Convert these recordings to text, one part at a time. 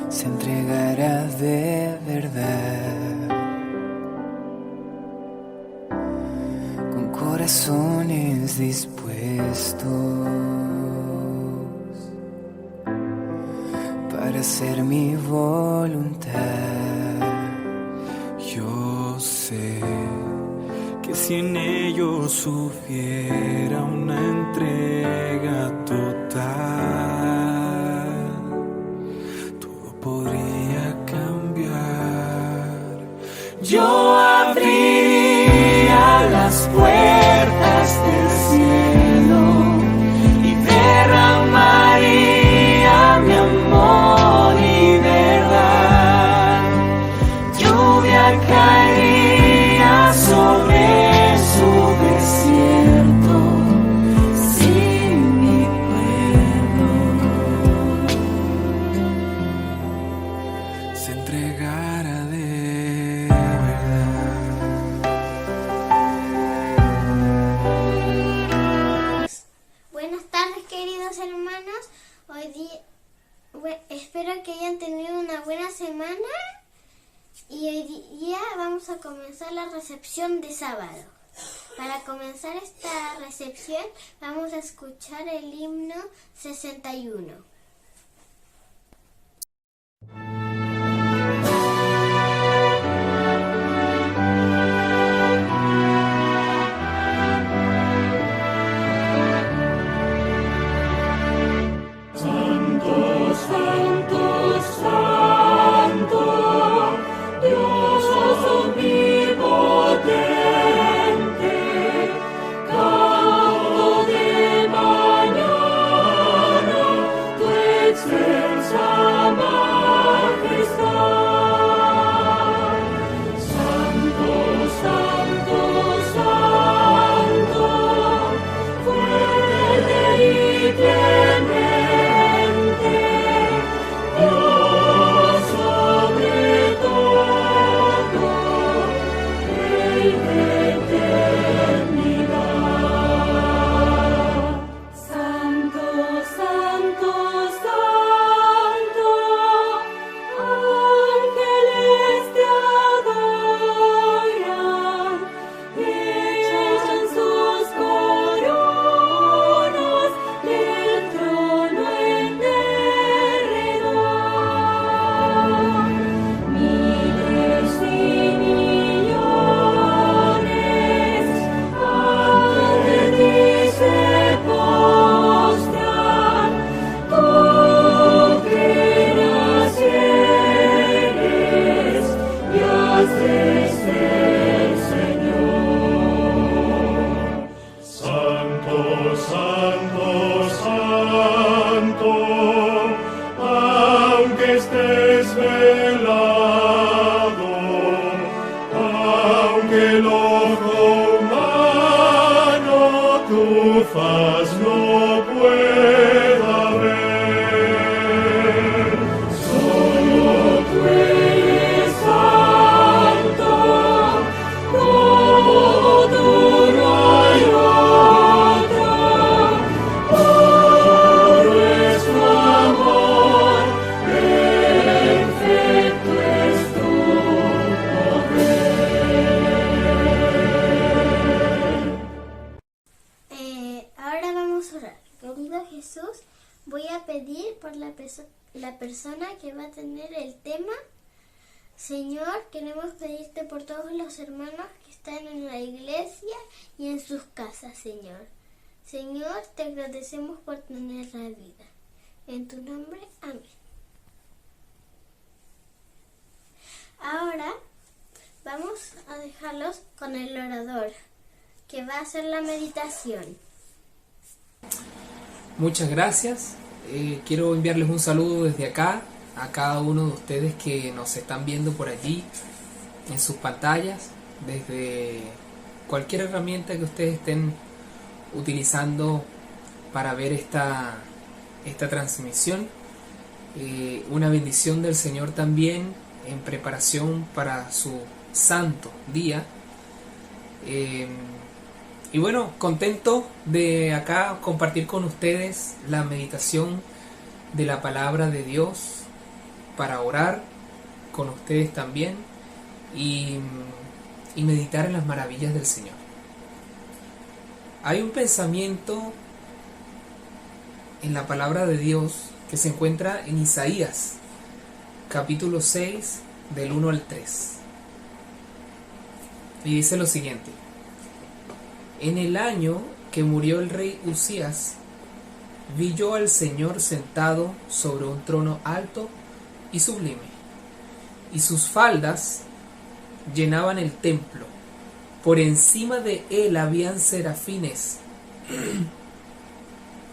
se entregará de verdad, con corazones dispuestos para hacer mi voluntad. Yo sé que si en ellos hubiera una entrega total, todo podría cambiar. Yo abriría las puertas del cielo y derramaría mi amor y verdad. Lluvia caería sobre su desierto, sin mi pueblo se entregara de verdad. Buenas tardes, queridos hermanos. Hoy día espero que hayan tenido una buena semana y hoy día vamos a comenzar la recepción de sábado. Para comenzar esta recepción vamos a escuchar el himno 61. Ahora vamos a orar. Querido Jesús, voy a pedir por la persona que va a tener el tema. Señor, queremos pedirte por todos los hermanos que están en la iglesia y en sus casas, Señor. Señor, te agradecemos por tener la vida. En tu nombre, amén. Ahora vamos a dejarlos con el orador, que va a hacer la meditación. Muchas gracias. Quiero enviarles un saludo desde acá a cada uno de ustedes que nos están viendo por allí en sus pantallas, desde cualquier herramienta que ustedes estén utilizando para ver esta transmisión. Una bendición del Señor también en preparación para su santo día. Y bueno, contento de acá compartir con ustedes la meditación de la palabra de Dios para orar con ustedes también y meditar en las maravillas del Señor. Hay un pensamiento en la palabra de Dios que se encuentra en Isaías, capítulo 6, del 1 al 3. Y dice lo siguiente: en el año que murió el rey Usías, vi yo al Señor sentado sobre un trono alto y sublime, y sus faldas llenaban el templo. Por encima de él habían serafines.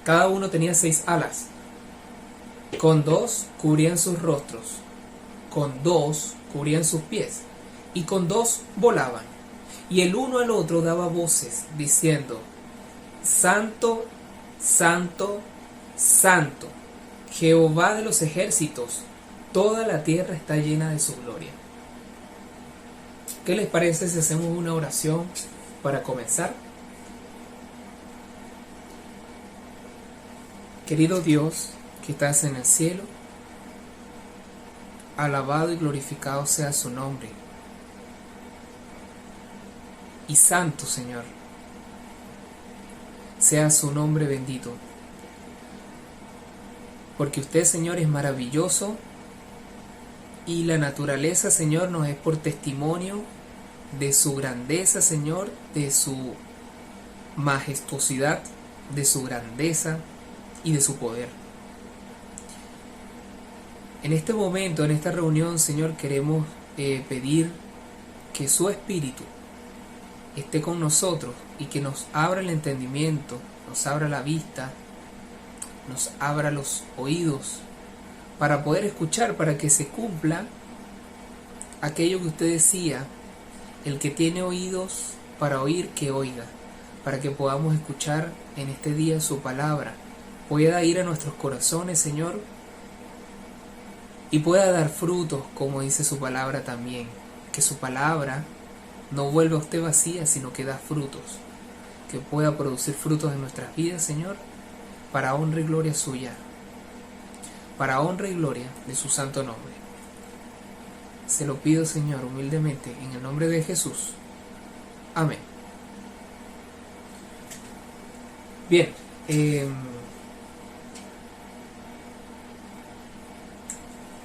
Cada uno tenía 6 alas. Con 2 cubrían sus rostros, con 2 cubrían sus pies, y con 2 volaban. Y el uno al otro daba voces, diciendo: Santo, Santo, Santo, Jehová de los ejércitos, toda la tierra está llena de su gloria. ¿Qué les parece si hacemos una oración para comenzar? Querido Dios, que estás en el cielo, alabado y glorificado sea su nombre. Y santo, Señor, sea su nombre bendito. Porque usted, Señor, es maravilloso y la naturaleza, Señor, nos es por testimonio de su grandeza, Señor, de su majestuosidad, de su grandeza y de su poder. En este momento, en esta reunión, Señor, queremos pedir que su Espíritu esté con nosotros y que nos abra el entendimiento, nos abra la vista, nos abra los oídos para poder escuchar, para que se cumpla aquello que usted decía: el que tiene oídos para oír, que oiga, para que podamos escuchar en este día su palabra, pueda ir a nuestros corazones, Señor, y pueda dar frutos, como dice su palabra también, que su palabra no vuelva a usted vacía, sino que da frutos, que pueda producir frutos en nuestras vidas, Señor, para honra y gloria suya, para honra y gloria de su santo nombre. Se lo pido, Señor, humildemente, en el nombre de Jesús. Amén. Bien,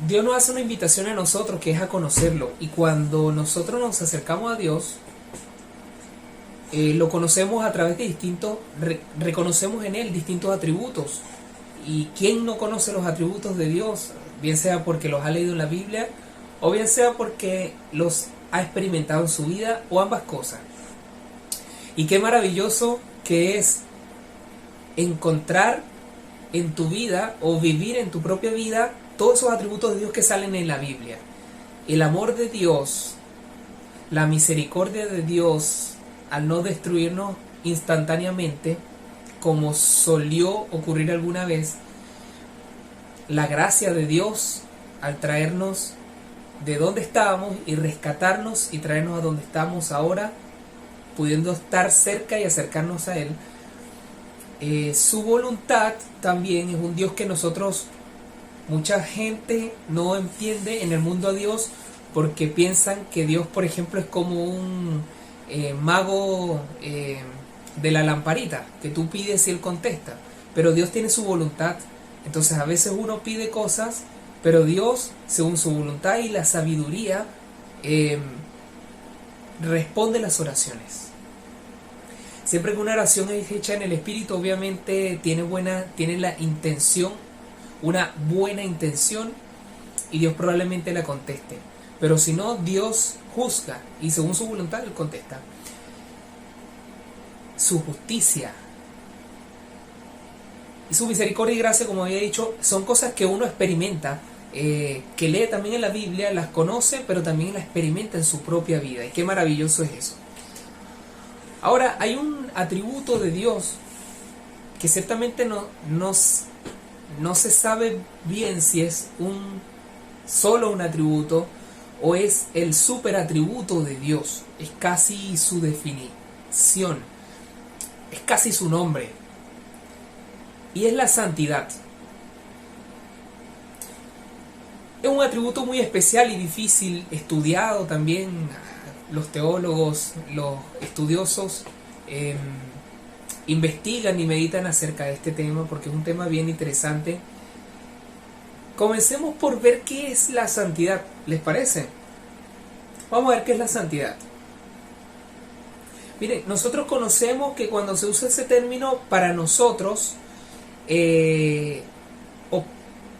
Dios nos hace una invitación a nosotros, que es a conocerlo, y cuando nosotros nos acercamos a Dios, lo conocemos a través de distintos, reconocemos en Él distintos atributos. ¿Y quién no conoce los atributos de Dios? Bien sea porque los ha leído en la Biblia, o bien sea porque los ha experimentado en su vida, o ambas cosas. Y qué maravilloso que es encontrar en tu vida, o vivir en tu propia vida, todos esos atributos de Dios que salen en la Biblia. El amor de Dios, la misericordia de Dios al no destruirnos instantáneamente, como solió ocurrir alguna vez, la gracia de Dios al traernos de donde estábamos y rescatarnos y traernos a donde estamos ahora, pudiendo estar cerca y acercarnos a Él. Su voluntad también es un Dios que nosotros, mucha gente no entiende en el mundo a Dios, porque piensan que Dios, por ejemplo, es como un mago de la lamparita, que tú pides y Él contesta. Pero Dios tiene su voluntad. Entonces a veces uno pide cosas, pero Dios, según su voluntad y la sabiduría, responde las oraciones. Siempre que una oración es hecha en el Espíritu, obviamente tiene la intención, una buena intención, y Dios probablemente la conteste. Pero si no, Dios juzga y según su voluntad Él contesta. Su justicia y su misericordia y gracia, como había dicho, son cosas que uno experimenta, que lee también en la Biblia, las conoce, pero también las experimenta en su propia vida. Y qué maravilloso es eso. Ahora, hay un atributo de Dios que ciertamente no se sabe bien si es solo un atributo o es el superatributo de Dios. Es casi su definición, es casi su nombre, y es la santidad. Es un atributo muy especial y difícil, estudiado también. Los teólogos, los estudiosos investigan y meditan acerca de este tema porque es un tema bien interesante. Comencemos por ver qué es la santidad, ¿les parece? Vamos a ver qué es la santidad. Miren, nosotros conocemos que cuando se usa ese término para nosotros, o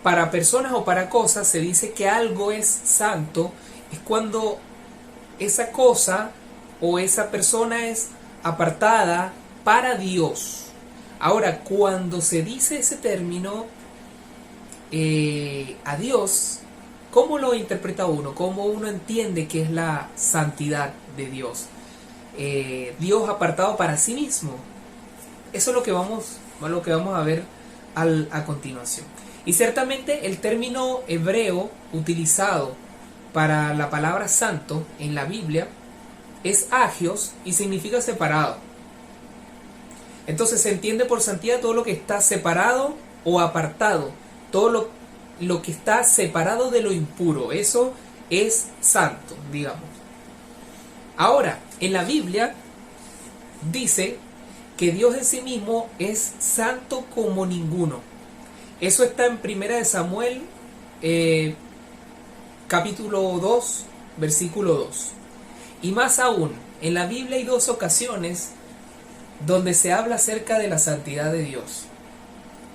para personas o para cosas, se dice que algo es santo, es cuando esa cosa o esa persona es apartada para Dios. Ahora, cuando se dice ese término a Dios, ¿cómo lo interpreta uno? ¿Cómo uno entiende que es la santidad de Dios? Dios apartado para sí mismo. Eso es lo que vamos a ver a continuación. Y ciertamente el término hebreo utilizado para la palabra santo en la Biblia es agios y significa separado. Entonces se entiende por santidad todo lo que está separado o apartado, todo lo que está separado de lo impuro. Eso es santo, digamos. Ahora, en la Biblia dice que Dios en sí mismo es santo como ninguno. Eso está en 1 Samuel capítulo 2, versículo 2. Y más aún, en la Biblia hay 2 ocasiones donde se habla acerca de la santidad de Dios.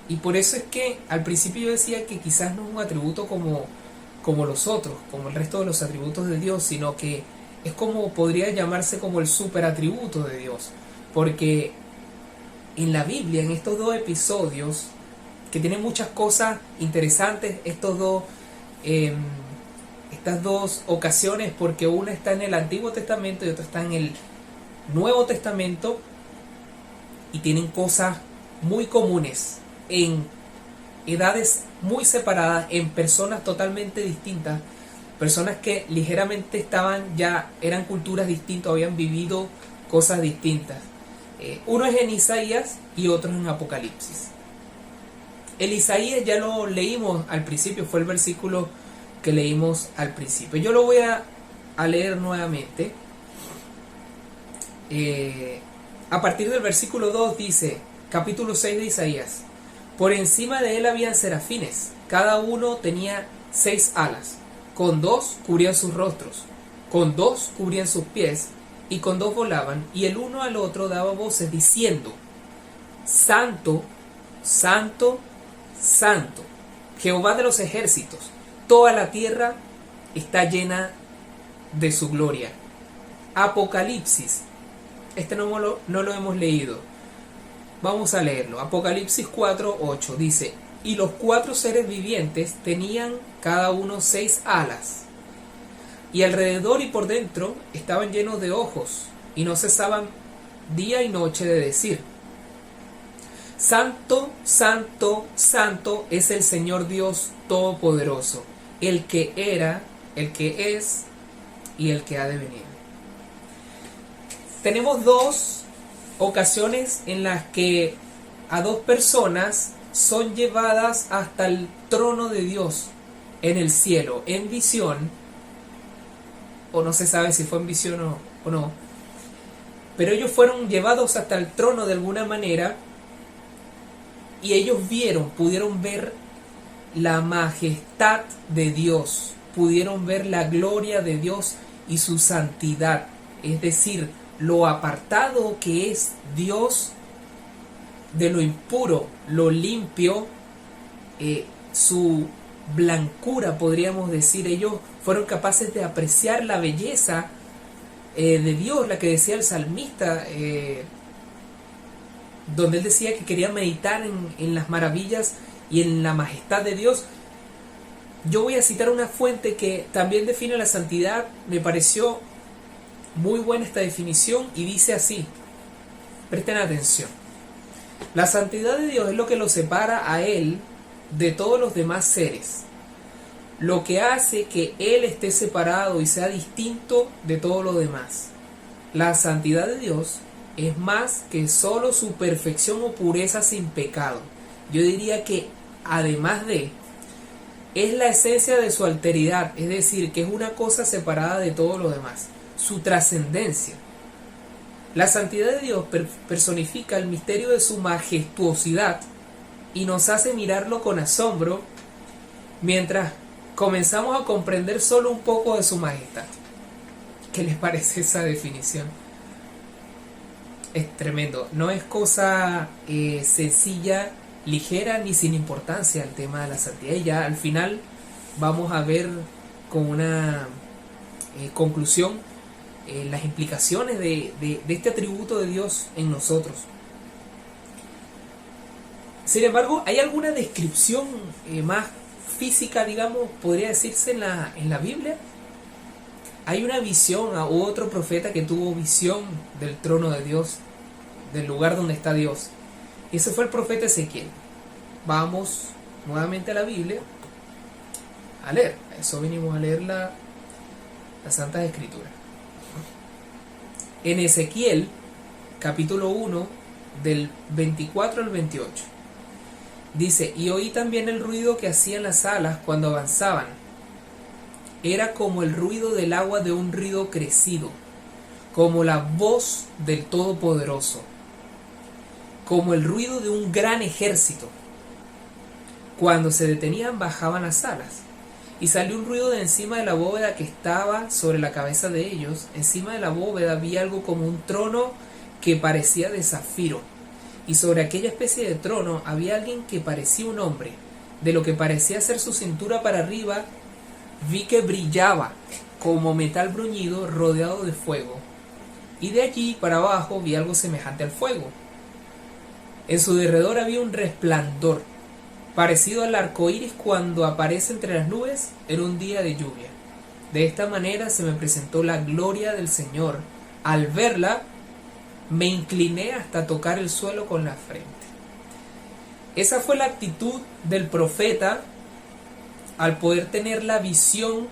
Y por eso es que al principio yo decía que quizás no es un atributo como los otros, como el resto de los atributos de Dios, sino que es como podría llamarse como el superatributo de Dios. Porque en la Biblia, en estos 2 episodios, que tienen muchas cosas interesantes, estas 2 ocasiones, porque una está en el Antiguo Testamento y otra está en el Nuevo Testamento, y tienen cosas muy comunes, en edades muy separadas, en personas totalmente distintas, personas que ligeramente eran culturas distintas, habían vivido cosas distintas. Uno es en Isaías y otro es en Apocalipsis. El Isaías ya lo leímos al principio, fue el versículo que leímos al principio. Yo lo voy a leer nuevamente. A partir del versículo 2 dice, capítulo 6 de Isaías: por encima de él habían serafines, cada uno tenía 6 alas, con 2 cubrían sus rostros, con 2 cubrían sus pies, y con 2 volaban, y el uno al otro daba voces diciendo: Santo, Santo, Santo, Jehová de los ejércitos, toda la tierra está llena de su gloria. Apocalipsis, no lo hemos leído, vamos a leerlo. Apocalipsis 4:8 dice: y los 4 seres vivientes tenían cada uno 6 alas, y alrededor y por dentro estaban llenos de ojos, y no cesaban día y noche de decir: Santo, Santo, Santo es el Señor Dios Todopoderoso, el que era, el que es y el que ha de venir. Tenemos 2 ocasiones en las que a 2 personas son llevadas hasta el trono de Dios en el cielo, en visión, o no se sabe si fue en visión o no, pero ellos fueron llevados hasta el trono de alguna manera, y ellos pudieron ver la majestad de Dios, pudieron ver la gloria de Dios y su santidad, es decir, lo apartado que es Dios de lo impuro, lo limpio, su blancura, podríamos decir. Ellos fueron capaces de apreciar la belleza de Dios, la que decía el salmista, donde él decía que quería meditar en las maravillas y en la majestad de Dios. Yo voy a citar una fuente que también define la santidad. Me pareció muy buena esta definición y dice así, presten atención: la santidad de Dios es lo que lo separa a Él de todos los demás seres, lo que hace que Él esté separado y sea distinto de todo lo demás. La santidad de Dios es más que solo su perfección o pureza sin pecado. Yo diría que además de es la esencia de su alteridad, es decir, que es una cosa separada de todo lo demás, su trascendencia. La santidad de Dios personifica el misterio de su majestuosidad y nos hace mirarlo con asombro mientras comenzamos a comprender solo un poco de su majestad. ¿Qué les parece esa definición? Es tremendo, no es cosa sencilla, ligera ni sin importancia el tema de la santidad, y ya al final vamos a ver con una conclusión las implicaciones de este atributo de Dios en nosotros. Sin embargo, ¿hay alguna descripción más física, digamos, podría decirse en la Biblia? Hay una visión a otro profeta que tuvo visión del trono de Dios, del lugar donde está Dios. Ese fue el profeta Ezequiel. Vamos nuevamente a la Biblia a leer. A eso venimos a leer las Santas Escrituras. En Ezequiel, capítulo 1, del 24 al 28. Dice: y oí también el ruido que hacían las alas cuando avanzaban. Era como el ruido del agua de un río crecido, como la voz del Todopoderoso, como el ruido de un gran ejército. Cuando se detenían bajaban las alas, y salió un ruido de encima de la bóveda que estaba sobre la cabeza de ellos. Encima de la bóveda había algo como un trono que parecía de zafiro, y sobre aquella especie de trono había alguien que parecía un hombre. De lo que parecía ser su cintura para arriba, vi que brillaba como metal bruñido rodeado de fuego, y de allí para abajo vi algo semejante al fuego. En su derredor había un resplandor, parecido al arco iris cuando aparece entre las nubes en un día de lluvia. De esta manera se me presentó la gloria del Señor. Al verla, me incliné hasta tocar el suelo con la frente. Esa fue la actitud del profeta al poder tener la visión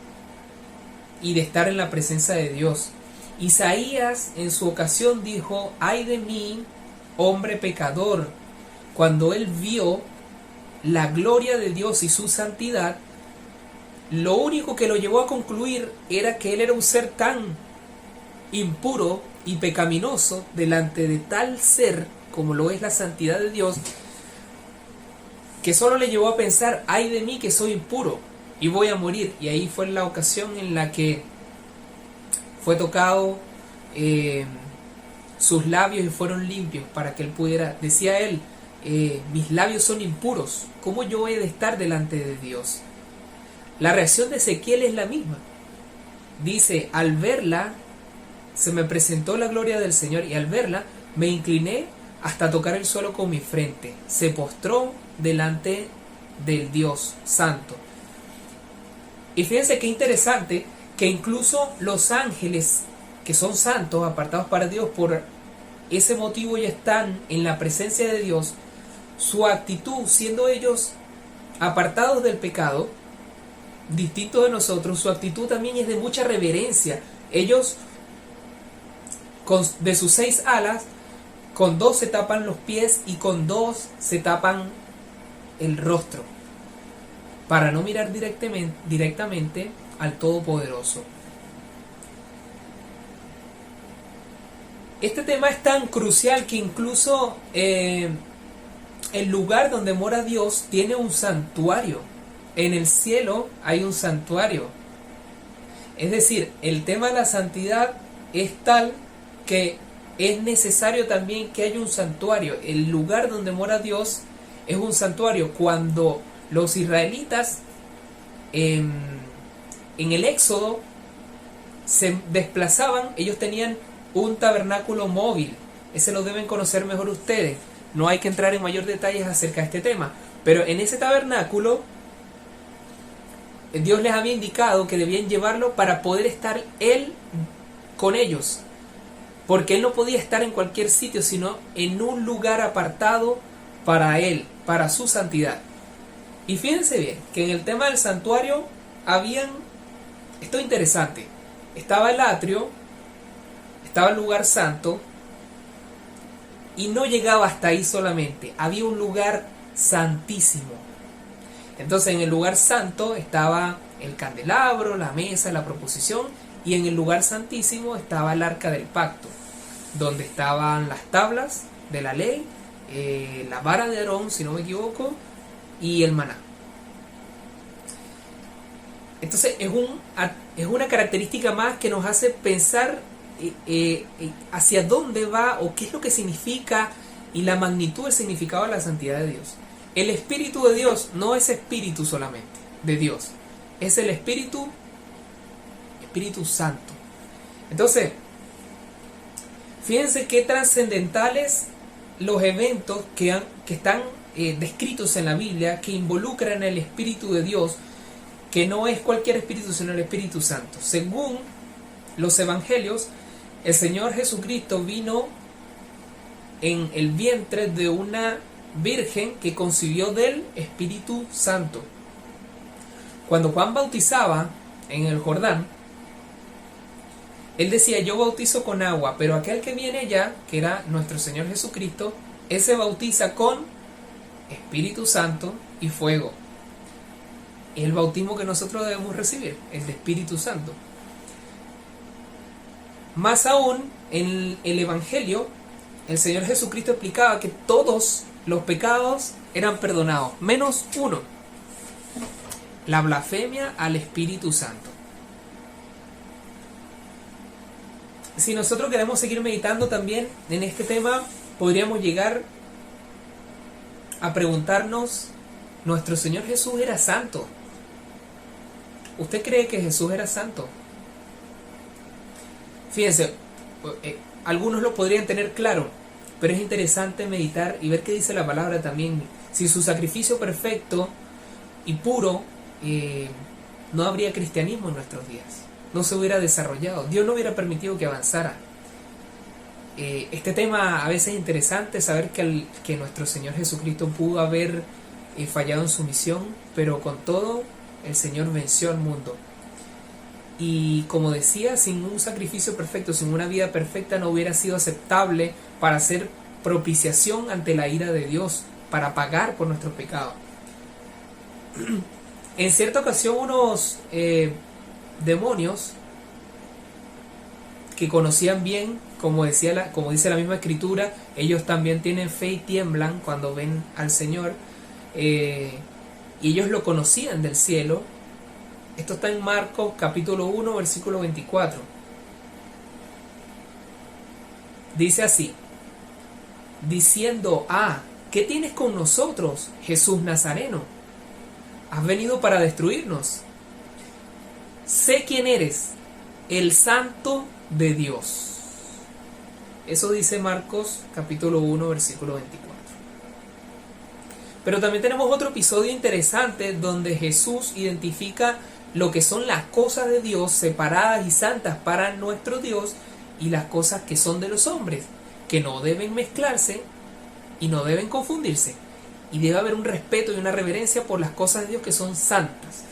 y de estar en la presencia de Dios. Isaías en su ocasión dijo: ay de mí, hombre pecador. Cuando él vio la gloria de Dios y su santidad, lo único que lo llevó a concluir era que él era un ser tan impuro y pecaminoso delante de tal ser como lo es la santidad de Dios, que solo le llevó a pensar: ay de mí que soy impuro y voy a morir. Y ahí fue la ocasión en la que fue tocado sus labios y fueron limpios para que él pudiera, decía él, mis labios son impuros, ¿cómo yo he de estar delante de Dios? La reacción de Ezequiel es la misma. Dice: al verla se me presentó la gloria del Señor, y al verla me incliné hasta tocar el suelo con mi frente. Se postró delante del Dios santo. Y fíjense qué interesante que incluso los ángeles que son santos, apartados para Dios, por ese motivo ya están en la presencia de Dios. Su actitud, siendo ellos apartados del pecado, distintos de nosotros, su actitud también es de mucha reverencia. Ellos, de sus 6 alas, con 2 se tapan los pies y con 2 se tapan el rostro, para no mirar directamente al Todopoderoso. Este tema es tan crucial que incluso el lugar donde mora Dios tiene un santuario. En el cielo hay un santuario. Es decir, el tema de la santidad es tal que es necesario también que haya un santuario. El lugar donde mora Dios es un santuario. Cuando los israelitas en el Éxodo se desplazaban, ellos tenían un tabernáculo móvil. Ese lo deben conocer mejor ustedes. No hay que entrar en mayor detalles acerca de este tema, pero en ese tabernáculo Dios les había indicado que debían llevarlo para poder estar Él con ellos, porque Él no podía estar en cualquier sitio, sino en un lugar apartado para Él, para su santidad. Y fíjense bien que en el tema del santuario esto es interesante, estaba el atrio, estaba el lugar santo, y no llegaba hasta ahí solamente, había un lugar santísimo. Entonces en el lugar santo estaba el candelabro, la mesa, la proposición, y en el lugar santísimo estaba el arca del pacto, donde estaban las tablas de la ley, la vara de Aarón, si no me equivoco, y el maná. Entonces es una característica más que nos hace pensar hacia dónde va o qué es lo que significa y la magnitud del significado de la santidad de Dios. El Espíritu de Dios no es espíritu solamente de Dios, es el Espíritu Santo. Entonces, fíjense qué trascendentales los eventos que están descritos en la Biblia, que involucran el Espíritu de Dios, que no es cualquier espíritu, sino el Espíritu Santo. Según los evangelios, el Señor Jesucristo vino en el vientre de una virgen que concibió del Espíritu Santo. Cuando Juan bautizaba en el Jordán, él decía: yo bautizo con agua, pero aquel que viene ya, que era nuestro Señor Jesucristo, él se bautiza con Espíritu Santo y fuego. El bautismo que nosotros debemos recibir, el de Espíritu Santo. Más aún, en el Evangelio, el Señor Jesucristo explicaba que todos los pecados eran perdonados, menos uno: la blasfemia al Espíritu Santo. Si nosotros queremos seguir meditando también en este tema, podríamos llegar a preguntarnos: ¿nuestro Señor Jesús era santo? ¿Usted cree que Jesús era santo? Fíjense, algunos lo podrían tener claro, pero es interesante meditar y ver qué dice la palabra también. Si su sacrificio perfecto y puro, no habría cristianismo en nuestros días, no se hubiera desarrollado, Dios no hubiera permitido que avanzara. Este tema a veces es interesante, saber que nuestro Señor Jesucristo pudo haber fallado en su misión, pero con todo el Señor venció al mundo. Y como decía, sin un sacrificio perfecto, sin una vida perfecta, no hubiera sido aceptable para hacer propiciación ante la ira de Dios, para pagar por nuestros pecados. En cierta ocasión, unos demonios que conocían bien, como dice la misma escritura, ellos también tienen fe y tiemblan cuando ven al Señor, y ellos lo conocían del cielo. Esto está en Marcos capítulo 1, versículo 24. Dice así: diciendo: ¿qué tienes con nosotros, Jesús Nazareno? ¿Has venido para destruirnos? Sé quién eres, el Santo de Dios. Eso dice Marcos capítulo 1, versículo 24. Pero también tenemos otro episodio interesante donde Jesús identifica lo que son las cosas de Dios separadas y santas para nuestro Dios, y las cosas que son de los hombres, que no deben mezclarse y no deben confundirse, y debe haber un respeto y una reverencia por las cosas de Dios que son santas.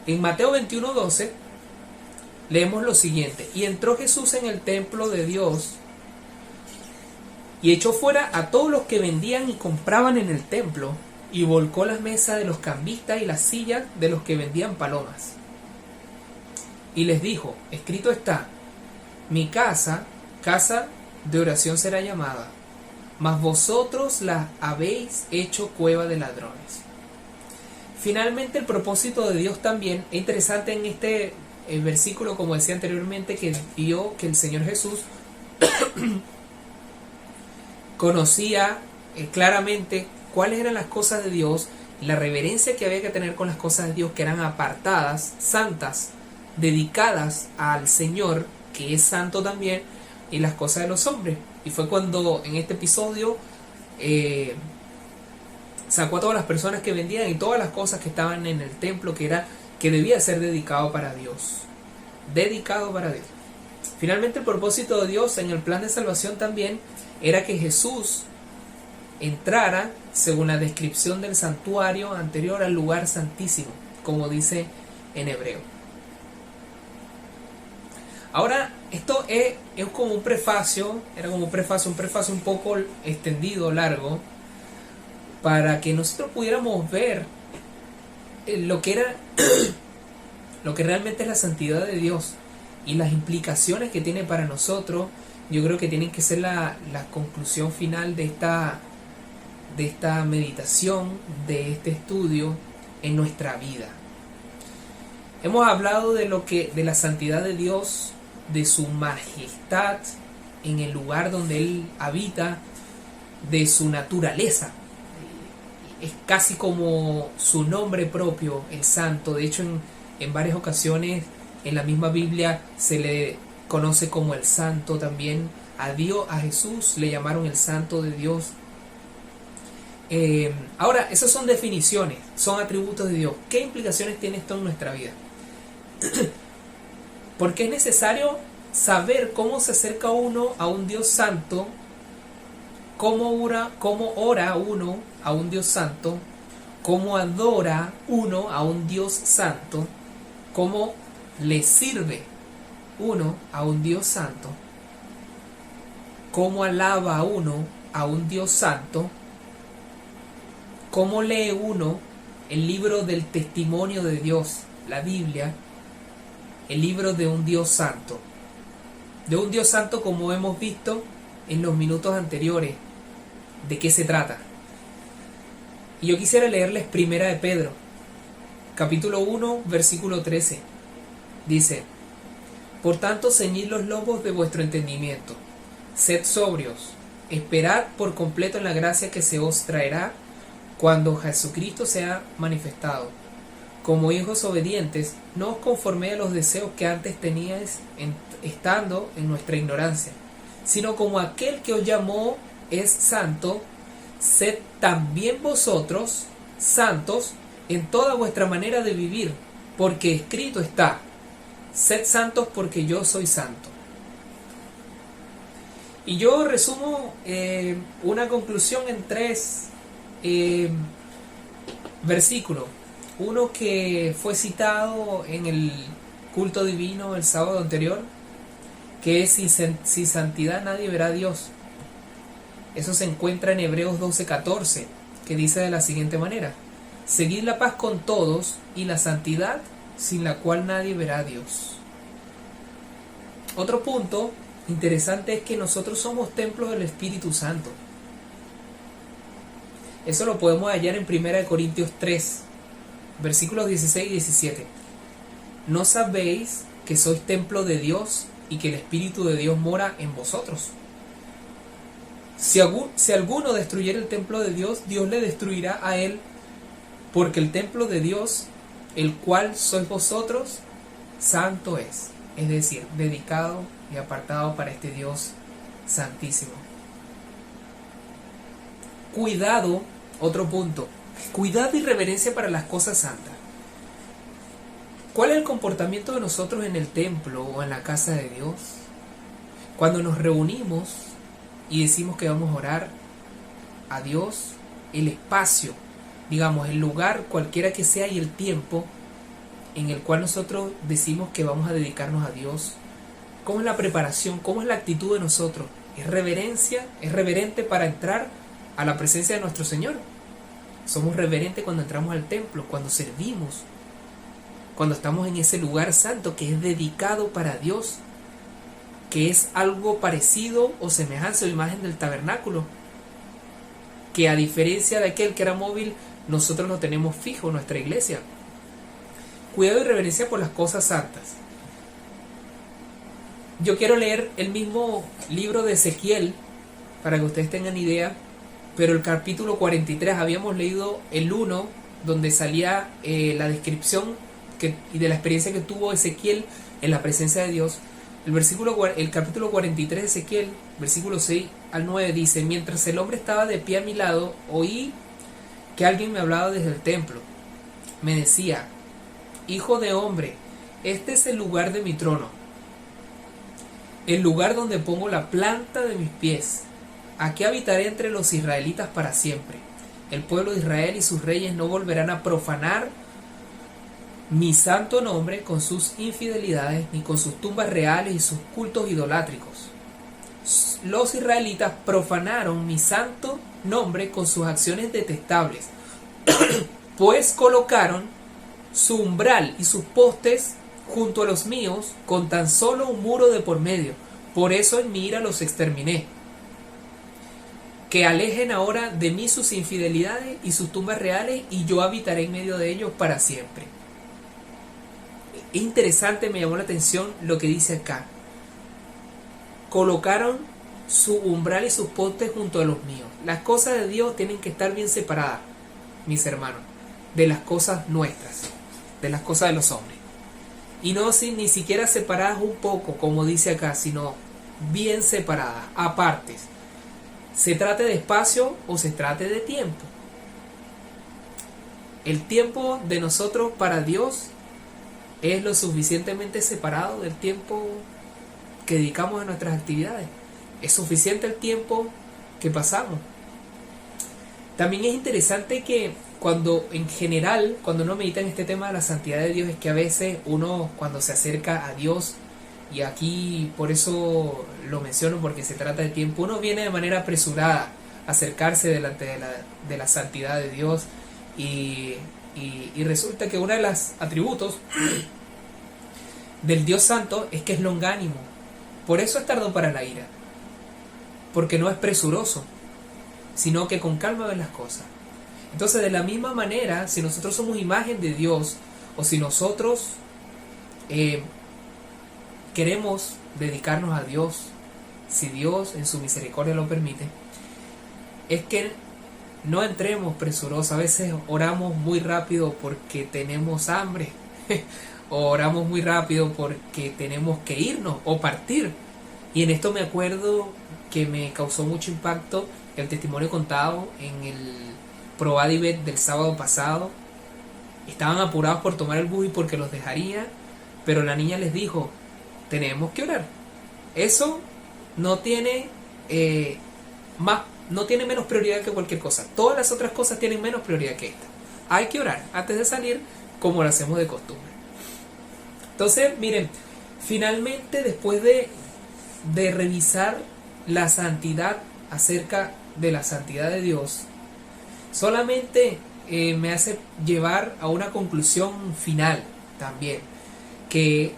En Mateo 21:12 leemos lo siguiente: y entró Jesús en el templo de Dios y echó fuera a todos los que vendían y compraban en el templo, y volcó las mesas de los cambistas y las sillas de los que vendían palomas. Y les dijo: escrito está, mi casa, casa de oración será llamada, mas vosotros la habéis hecho cueva de ladrones. Finalmente, el propósito de Dios también es interesante en este versículo, como decía anteriormente, que vio que el Señor Jesús conocía claramente cuáles eran las cosas de Dios, la reverencia que había que tener con las cosas de Dios, que eran apartadas, santas, dedicadas al Señor, que es santo también, y las cosas de los hombres. Y fue cuando en este episodio sacó a todas las personas que vendían y todas las cosas que estaban en el templo, que debía ser dedicado para Dios. Dedicado para Dios. Finalmente, el propósito de Dios en el plan de salvación también era que Jesús entrara, según la descripción del santuario anterior, al lugar santísimo, como dice en hebreo. Ahora, esto es como un prefacio, un prefacio un poco extendido, largo, para que nosotros pudiéramos ver lo que era lo que realmente es la santidad de Dios y las implicaciones que tiene para nosotros, yo creo que tienen que ser la conclusión final de esta meditación, de este estudio en nuestra vida. Hemos hablado de la santidad de Dios, de su majestad en el lugar donde Él habita, de su naturaleza. Es casi como su nombre propio, el santo. De hecho, en varias ocasiones en la misma Biblia se le conoce como el santo también. A Dios, a Jesús le llamaron el santo de Dios. Ahora, esas son definiciones, son atributos de Dios. ¿Qué implicaciones tiene esto en nuestra vida? Porque es necesario saber cómo se acerca uno a un Dios santo, cómo ora uno a un Dios santo, cómo adora uno a un Dios santo, cómo le sirve uno a un Dios santo, cómo alaba uno a un Dios santo, cómo lee uno el libro del testimonio de Dios, la Biblia, el libro de un Dios santo. De un Dios santo, como hemos visto en los minutos anteriores. ¿De qué se trata? Y yo quisiera leerles Primera de Pedro, capítulo 1, versículo 13. Dice: por tanto, ceñid los lomos de vuestro entendimiento, sed sobrios, esperad por completo en la gracia que se os traerá cuando Jesucristo sea manifestado. Como hijos obedientes, no os conforméis a los deseos que antes teníais estando en nuestra ignorancia, sino como aquel que os llamó es santo, sed también vosotros santos en toda vuestra manera de vivir, porque escrito está: sed santos porque yo soy santo. Y yo resumo una conclusión en 3 versículos. Uno que fue citado en el culto divino el sábado anterior, que es: sin santidad nadie verá a Dios. Eso se encuentra en Hebreos 12:14, que dice de la siguiente manera: seguid la paz con todos y la santidad, sin la cual nadie verá a Dios. Otro punto interesante es que nosotros somos templos del Espíritu Santo. Eso lo podemos hallar en 1 Corintios 3, versículos 16 y 17. ¿No sabéis que sois templo de Dios y que el Espíritu de Dios mora en vosotros? Si alguno destruyera el templo de Dios, Dios le destruirá a él, porque el templo de Dios, el cual sois vosotros, santo es decir, dedicado y apartado para este Dios santísimo. Cuidado, otro punto, cuidado y reverencia para las cosas santas. ¿Cuál es el comportamiento de nosotros en el templo o en la casa de Dios? Cuando nos reunimos y decimos que vamos a orar a Dios, el espacio, digamos, el lugar cualquiera que sea y el tiempo en el cual nosotros decimos que vamos a dedicarnos a Dios, ¿cómo es la preparación? ¿Cómo es la actitud de nosotros? ¿Es reverencia? ¿Es reverente para entrar a la presencia de nuestro Señor? Somos reverentes cuando entramos al templo, cuando servimos, cuando estamos en ese lugar santo que es dedicado para Dios, que es algo parecido o semejanza o imagen del tabernáculo, que a diferencia de aquel que era móvil, nosotros lo tenemos fijo en nuestra iglesia. Cuidado y reverencia por las cosas santas. Yo quiero leer el mismo libro de Ezequiel para que ustedes tengan idea, pero el capítulo 43, habíamos leído el 1, donde salía la descripción y de la experiencia que tuvo Ezequiel en la presencia de Dios. El capítulo 43 de Ezequiel, versículo 6 al 9 dice: mientras el hombre estaba de pie a mi lado, oí que alguien me hablaba desde el templo. Me decía: hijo de hombre, este es el lugar de mi trono, el lugar donde pongo la planta de mis pies. Aquí habitaré entre los israelitas para siempre. El pueblo de Israel y sus reyes no volverán a profanar mi santo nombre con sus infidelidades, ni con sus tumbas reales y sus cultos idolátricos. Los israelitas profanaron mi santo nombre con sus acciones detestables, pues colocaron su umbral y sus postes junto a los míos, con tan solo un muro de por medio. Por eso en mi ira los exterminé. Que alejen ahora de mí sus infidelidades y sus tumbas reales, y yo habitaré en medio de ellos para siempre. Es interesante, me llamó la atención lo que dice acá. Colocaron su umbral y sus postes junto a los míos. Las cosas de Dios tienen que estar bien separadas, mis hermanos, de las cosas nuestras, de las cosas de los hombres. Y no ni siquiera separadas un poco, como dice acá, sino bien separadas, apartes. Se trate de espacio o se trate de tiempo. El tiempo de nosotros para Dios es lo suficientemente separado del tiempo que dedicamos a nuestras actividades. Es suficiente el tiempo que pasamos. También es interesante que cuando uno medita en este tema de la santidad de Dios, es que a veces uno, cuando se acerca a Dios, y aquí por eso lo menciono, porque se trata de tiempo, uno viene de manera apresurada a acercarse delante de la santidad de Dios, y resulta que uno de los atributos del Dios Santo es que es longánimo. Por eso es tardo para la ira, porque no es presuroso, sino que con calma ve las cosas. Entonces, de la misma manera, si nosotros somos imagen de Dios, o si nosotros queremos dedicarnos a Dios, si Dios en su misericordia lo permite, es que no entremos presurosos. A veces oramos muy rápido porque tenemos hambre, o oramos muy rápido porque tenemos que irnos o partir. Y en esto me acuerdo que me causó mucho impacto el testimonio contado en el Provadibet del sábado pasado. Estaban apurados por tomar el bus y porque los dejaría, pero la niña les dijo: tenemos que orar. Eso no tiene no tiene menos prioridad que cualquier cosa. Todas las otras cosas tienen menos prioridad que esta. Hay que orar antes de salir, como lo hacemos de costumbre. Entonces, miren, finalmente, después de revisar la santidad, acerca de la santidad de Dios, solamente me hace llevar a una conclusión final también, que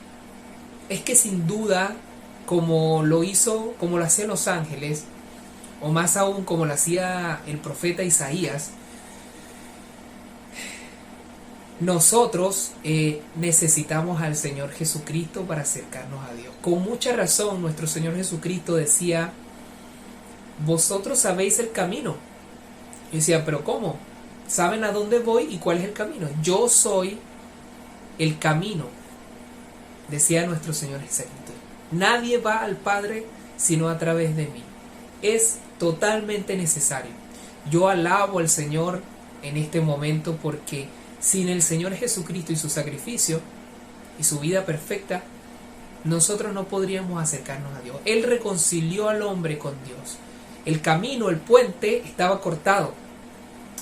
es que sin duda, como lo hacían los ángeles, o más aún como lo hacía el profeta Isaías, nosotros necesitamos al Señor Jesucristo para acercarnos a Dios. Con mucha razón nuestro Señor Jesucristo decía: vosotros sabéis el camino. Y decía: pero ¿cómo? ¿Saben a dónde voy y cuál es el camino? Yo soy el camino, decía nuestro Señor Jesucristo. Nadie va al Padre sino a través de mí. Es totalmente necesario. Yo alabo al Señor en este momento, porque sin el Señor Jesucristo y su sacrificio y su vida perfecta, nosotros no podríamos acercarnos a Dios. Él reconcilió al hombre con Dios. El camino, el puente estaba cortado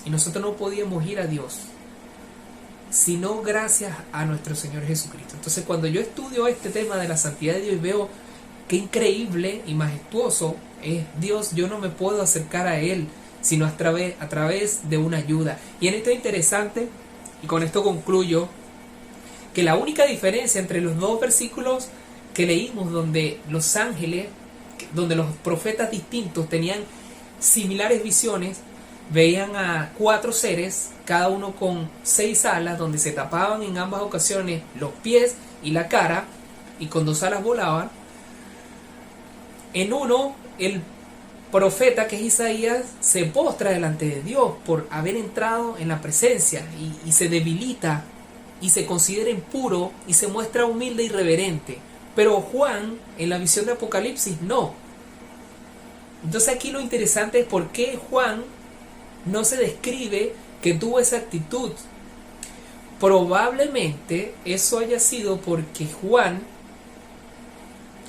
y nosotros no podíamos ir a Dios sino gracias a nuestro Señor Jesucristo. Entonces, cuando yo estudio este tema de la santidad de Dios y veo qué increíble y majestuoso es Dios, yo no me puedo acercar a Él sino a través de una ayuda. Y en esto es interesante, y con esto concluyo, que la única diferencia entre los dos versículos que leímos, donde los ángeles, donde los profetas distintos tenían similares visiones, veían a 4 seres, cada uno con 6 alas, donde se tapaban en ambas ocasiones los pies y la cara, y con 2 alas volaban. En uno, el profeta, que es Isaías, se postra delante de Dios por haber entrado en la presencia, y se debilita y se considera impuro y se muestra humilde y reverente. Pero Juan, en la visión de Apocalipsis, no. Entonces aquí lo interesante es por qué Juan no se describe que tuvo esa actitud. Probablemente eso haya sido porque Juan,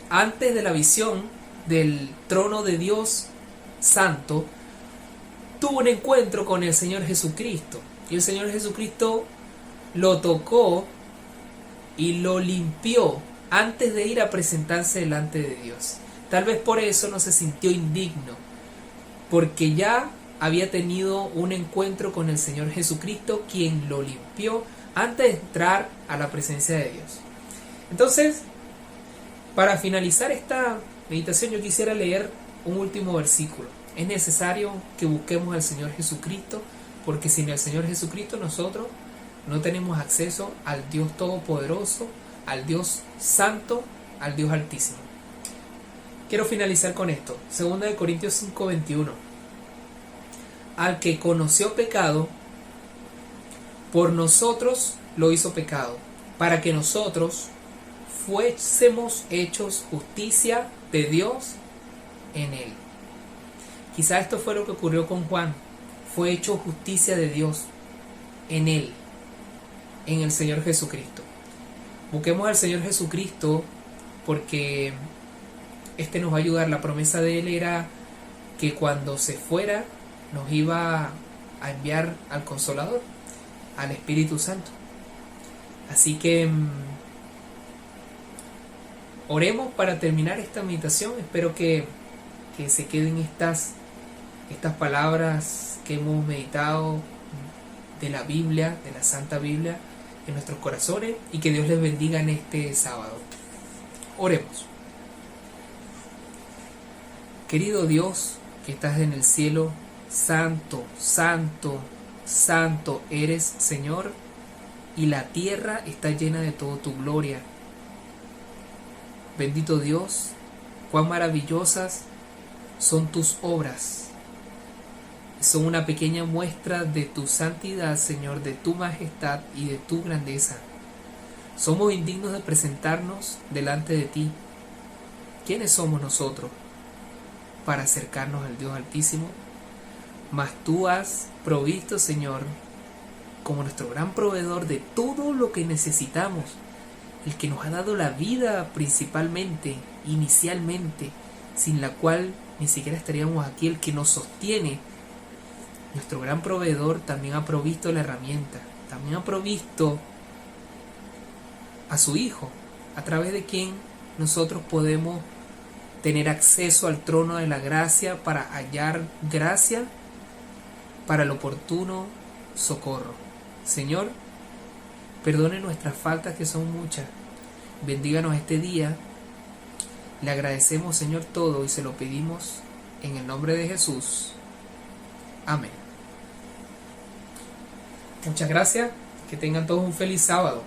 antes de la visión del trono de Dios Santo, tuvo un encuentro con el Señor Jesucristo, y el Señor Jesucristo lo tocó y lo limpió antes de ir a presentarse delante de Dios. Tal vez por eso no se sintió indigno, porque ya había tenido un encuentro con el Señor Jesucristo, quien lo limpió antes de entrar a la presencia de Dios. Entonces, para finalizar esta meditación, yo quisiera leer un último versículo. Es necesario que busquemos al Señor Jesucristo, porque sin el Señor Jesucristo nosotros no tenemos acceso al Dios Todopoderoso, al Dios Santo, al Dios Altísimo. Quiero finalizar con esto. 2 Corintios 5:21. Al que conoció pecado, por nosotros lo hizo pecado, para que nosotros fuésemos hechos justicia de Dios en él. Quizá esto fue lo que ocurrió con Juan. Fue hecho justicia de Dios en él, en el Señor Jesucristo. Busquemos al Señor Jesucristo porque este nos va a ayudar. La promesa de él era que cuando se fuera nos iba a enviar al Consolador, al Espíritu Santo. Así que oremos para terminar esta meditación. Espero que se queden estas palabras que hemos meditado de la Biblia, de la Santa Biblia, en nuestros corazones, y que Dios les bendiga en este sábado. Oremos. Querido Dios que estás en el cielo, santo, santo, santo eres, Señor, y la tierra está llena de toda tu gloria. Bendito Dios, cuán maravillosas son tus obras. Son una pequeña muestra de tu santidad, Señor, de tu majestad y de tu grandeza. Somos indignos de presentarnos delante de ti. ¿Quiénes somos nosotros para acercarnos al Dios Altísimo? Mas tú has provisto, Señor, como nuestro gran proveedor de todo lo que necesitamos, el que nos ha dado la vida principalmente, inicialmente, sin la cual ni siquiera estaríamos aquí, el que nos sostiene. Nuestro gran proveedor también ha provisto la herramienta, también ha provisto a su Hijo, a través de quien nosotros podemos tener acceso al trono de la gracia para hallar gracia para el oportuno socorro. Señor, perdone nuestras faltas, que son muchas. Bendíganos este día. Le agradecemos, Señor, todo, y se lo pedimos en el nombre de Jesús. Amén. Muchas gracias. Que tengan todos un feliz sábado.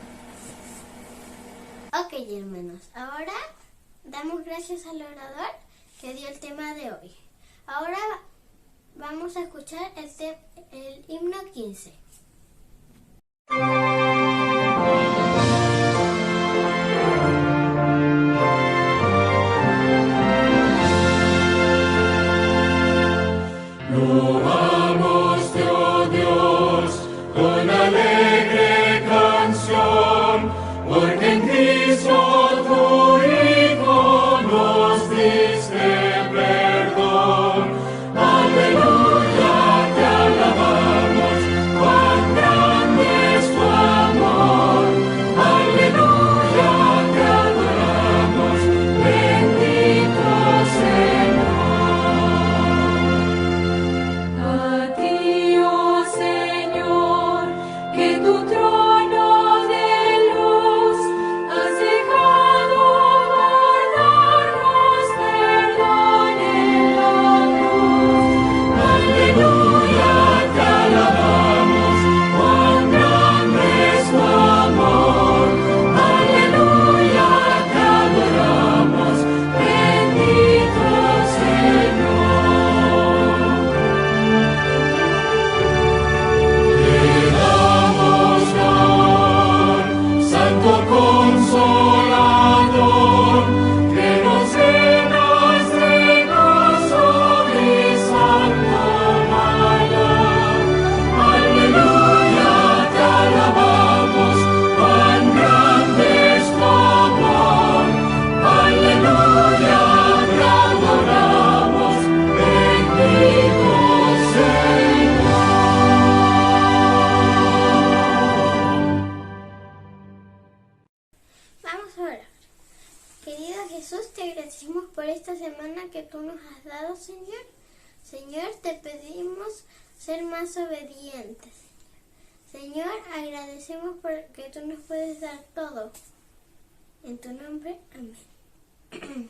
Ok, hermanos, ahora damos gracias al orador que dio el tema de hoy. Ahora vamos a escuchar el himno 15. Loamos, oh Dios, con alegre canción, porque en Cristo tu Hijo nos diste perdón. Aleluya, te alabamos, cuán grande es tu amor. Aleluya, te adoramos, bendito Señor. A ti, oh Señor, que tu trono de luz has dejado por darnos perdón en la cruz. Aleluya, te alabamos, cuán grande es tu amor. Aleluya, te adoramos, bendito Señor. Te damos honor, Santo Consolador, que nos llenas de gozo y santo valor. Aleluya, te alabamos, cuán grande es tu amor. Aleluya, te adoramos, bendito Señor. Vamos a orar. Querido Jesús, te agradecemos por esta semana que tú nos has dado, Señor. Señor, te pedimos ser más obedientes. Señor, agradecemos porque tú nos puedes dar todo. En tu nombre, amén.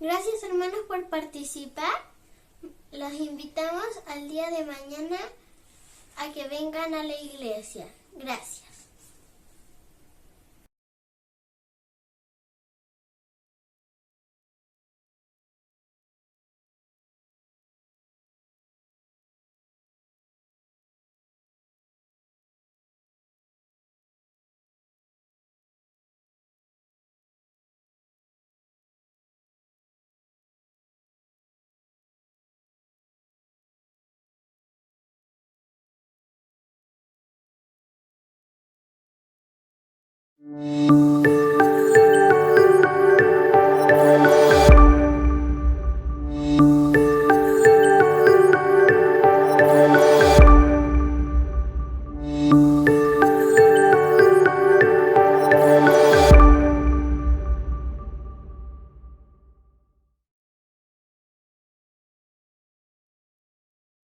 Gracias, hermanos, por participar. Los invitamos al día de mañana a que vengan a la iglesia. Gracias.